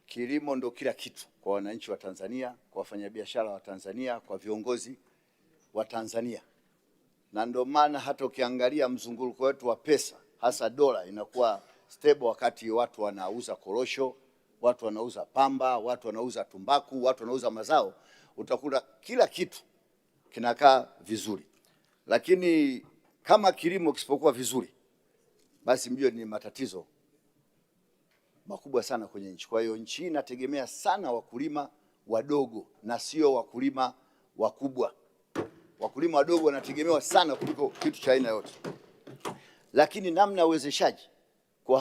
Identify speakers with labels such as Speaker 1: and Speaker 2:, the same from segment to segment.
Speaker 1: kilimo ndo kila kitu kwa wananchi wa Tanzania, kwa wafanyabiashara wa Tanzania, kwa viongozi wa Tanzania. Na ndio maana hata ukiangalia mzunguko wetu wa pesa, hasa dola, inakuwa stable wakati watu wanauza korosho, watu wanauza pamba, watu wanauza tumbaku, watu wanauza mazao, utakuta kila kitu kinakaa vizuri. Lakini kama kilimo kisipokuwa vizuri, basi mjue ni matatizo makubwa sana kwenye nchi. Kwa hiyo nchi inategemea sana wakulima wadogo na sio wakulima wakubwa. Wakulima wadogo wanategemewa sana kuliko kitu cha aina yote. Lakini namna ya uwezeshaji kwa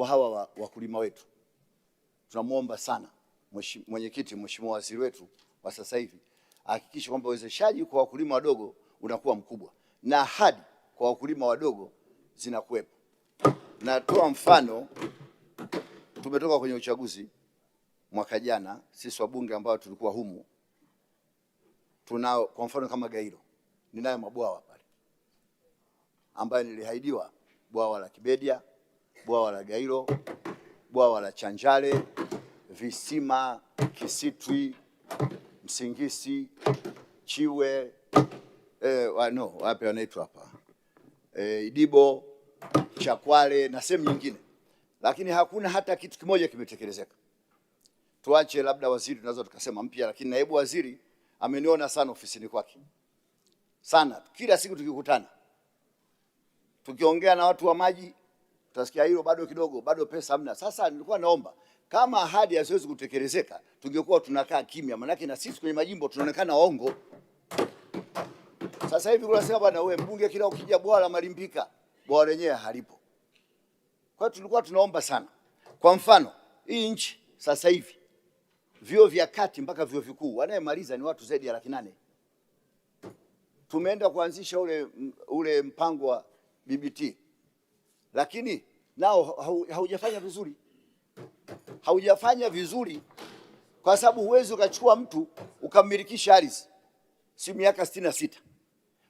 Speaker 1: hawa wakulima wetu, tunamuomba sana mwenyekiti, mheshimiwa waziri wetu wa sasa hivi hakikisha kwamba uwezeshaji kwa wakulima wadogo unakuwa mkubwa na ahadi kwa wakulima wadogo zinakuwepo. Natoa mfano, tumetoka kwenye uchaguzi mwaka jana, sisi wabunge ambao tulikuwa humu, tunao kwa mfano kama Gairo, ninayo mabwawa pale ambayo nilihaidiwa: bwawa la Kibedia, bwawa la Gairo, bwawa la Chanjale, visima Kisitwi, Msingisi, Chiwe, wapi wanaitwa hapa, Idibo, Chakwale na sehemu nyingine, lakini hakuna hata kitu kimoja kimetekelezeka. Tuache labda waziri tunaweza tukasema mpya, lakini naibu waziri ameniona sana ofisini kwake sana. Kila siku tukikutana, tukiongea na watu wa maji, tutasikia hilo bado kidogo, bado pesa hamna. Sasa nilikuwa naomba kama ahadi haziwezi kutekelezeka, tungekuwa tunakaa kimya, maana na sisi kwenye majimbo tunaonekana waongo. Sasa hivi unasema bwana wewe mbunge, kila ukija bwawa la Malimpika, bwawa lenyewe halipo. Kwa hiyo tulikuwa tunaomba sana. Kwa mfano, hii nchi sasa hivi vyuo vya kati mpaka vyuo vikuu wanayemaliza ni watu zaidi ya 800,000. Tumeenda kuanzisha ule mpango wa BBT, lakini nao haujafanya vizuri. Haujafanya vizuri kwa sababu huwezi ukachukua mtu ukammilikisha ardhi si miaka 66.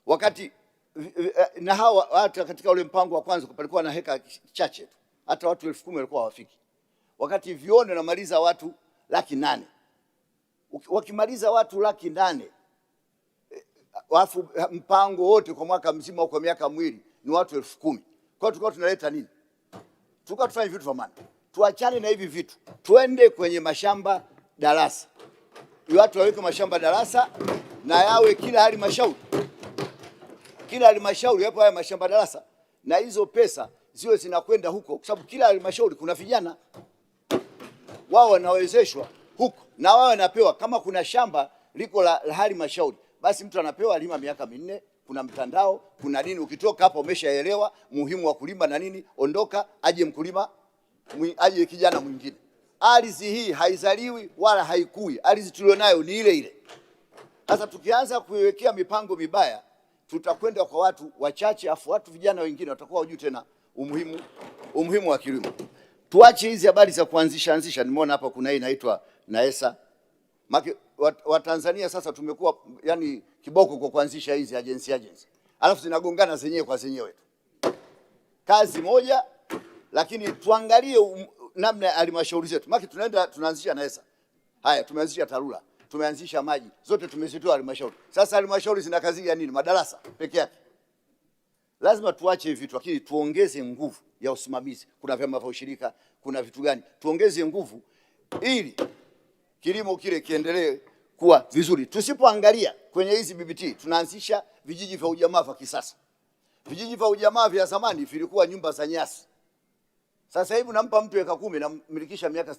Speaker 1: Wakati na hawa hata katika ule mpango wa kwanza palikuwa na heka chache tu, hata watu 10,000 walikuwa hawafiki. Wakati vione wanamaliza watu 800,000. Wakimaliza watu 800,000, alafu mpango wote kwa mwaka mzima au kwa miaka miwili ni watu 10,000. Kwa hiyo tulikuwa tunaleta nini? Tulikuwa tufanye vitu vya maana. Tuachane na hivi vitu, twende kwenye mashamba darasa. Watu waweke mashamba darasa na yawe kila halmashauri hapo haya mashamba darasa, na hizo pesa ziwe zinakwenda huko, kwa sababu kila halmashauri kuna vijana wao wanawezeshwa huko, na wao wanapewa. Kama kuna shamba liko la halmashauri, basi mtu anapewa lima miaka 4, kuna mtandao, kuna nini. Ukitoka hapa umeshaelewa muhimu wa kulima na nini, ondoka, aje mkulima, aje kijana mwingine. Ardhi hii haizaliwi wala haikui, ardhi tulionayo ni ile ile. Sasa tukianza kuiwekea mipango mibaya, tutakwenda kwa watu wachache, afu watu vijana wengine watakuwa hujui tena umuhimu wa kilimo. Tuache hizi habari za kuanzisha. Nimeona hapa kuna hii inaitwa Naesa. Wa Tanzania sasa tumekuwa yani kiboko kwa kuanzisha hizi agency, alafu zinagongana zenyewe kwa zenyewe tu. Kazi moja, lakini tuangalie namna ya halmashauri zetu. Tunaanzisha Naesa. Haya, tumeanzisha TARURA, tumeanzisha maji, zote tumezitoa halmashauri. Sasa halmashauri zina kazi ya nini? Madarasa peke yake. Lazima tuache hivi vitu, lakini tuongeze nguvu ya usimamizi. Kuna vyama vya ushirika, kuna vitu gani, tuongeze nguvu ili kilimo kile kiendelee kuwa vizuri. Tusipoangalia kwenye hizi BBT, tunaanzisha vijiji vya ujamaa vya kisasa. Vijiji vya ujamaa vya zamani vilikuwa nyumba za nyasi. Sasa hivi nampa mtu eka 10 na milikisha miaka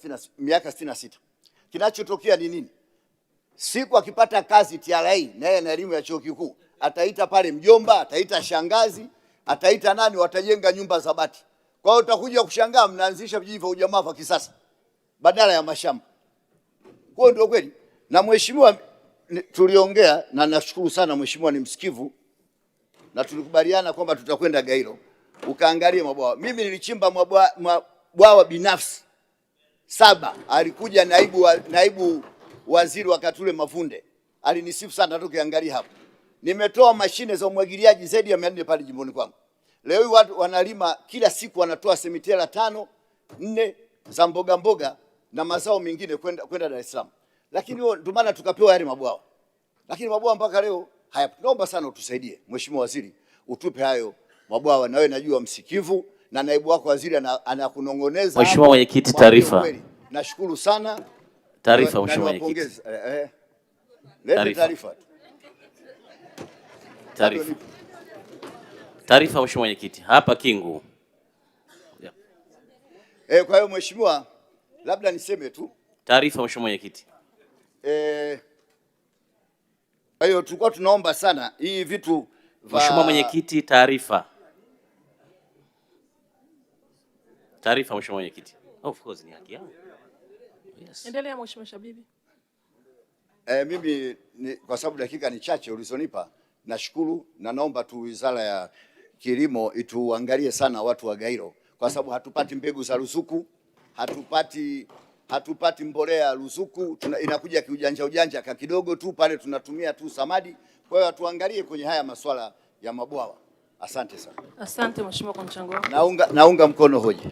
Speaker 1: 66. Kinachotokea ni nini? Siku akipata kazi TRA na yeye na elimu ya chuo kikuu, ataita pale mjomba, ataita shangazi, ataita nani, watajenga nyumba za bati. Kwa hiyo utakuja kushangaa mnaanzisha vijiji vya ujamaa vya kisasa badala ya mashamba. Kwa hiyo ndio kweli. Na mheshimiwa tuliongea, na nashukuru sana mheshimiwa ni msikivu, na tulikubaliana kwamba tutakwenda Gairo ukaangalie mabwawa. Mimi nilichimba mabwawa binafsi 7. Alikuja naibu waziri wakati ule Mavunde, alinisifu sana tukiangalia hapo. Nimetoa mashine za umwagiliaji zaidi ya 400 pale jimboni kwangu. Leo hii watu wanalima kila siku, wanatoa semitela 5, 4 za mboga na mazao mengine kwenda Dar es Salaam, lakini ndio maana tukapewa yale mabwawa, lakini mabwawa mpaka leo haya. Naomba sana utusaidie Mheshimiwa Waziri, utupe hayo mabwawa, na wewe najua msikivu na naibu wako waziri anakunongoneza.
Speaker 2: Mheshimiwa Mwenyekiti, taarifa.
Speaker 1: Nashukuru sana.
Speaker 2: Taarifa Mheshimiwa Mwenyekiti.
Speaker 1: Taarifa.
Speaker 2: Taarifa Mheshimiwa Mwenyekiti. Hapa Kingu.
Speaker 1: Kwa hiyo Mheshimiwa, labda niseme tu.
Speaker 2: Taarifa Mheshimiwa Mwenyekiti.
Speaker 1: Kwa hiyo tulikuwa tunaomba sana hii vitu
Speaker 2: Mheshimiwa Mwenyekiti, taarifa. Taarifa Mheshimiwa Mwenyekiti. Of course ni haki yangu.
Speaker 3: Yes. Endelea Mheshimiwa Shabibi.
Speaker 1: Mimi kwa sababu dakika ni chache ulizonipa, nashukuru na naomba tu Wizara ya Kilimo ituangalie sana watu wa Gairo, kwa sababu hatupati mbegu za ruzuku, hatupati mbolea ruzuku, inakuja kiujanja kidogo tu pale, tunatumia tu samadi. Kwa hiyo tuangalie kwenye haya masuala ya mabwawa. Asante sana.
Speaker 3: Asante Mheshimiwa kwa mchango wako.
Speaker 1: Naunga mkono hoja.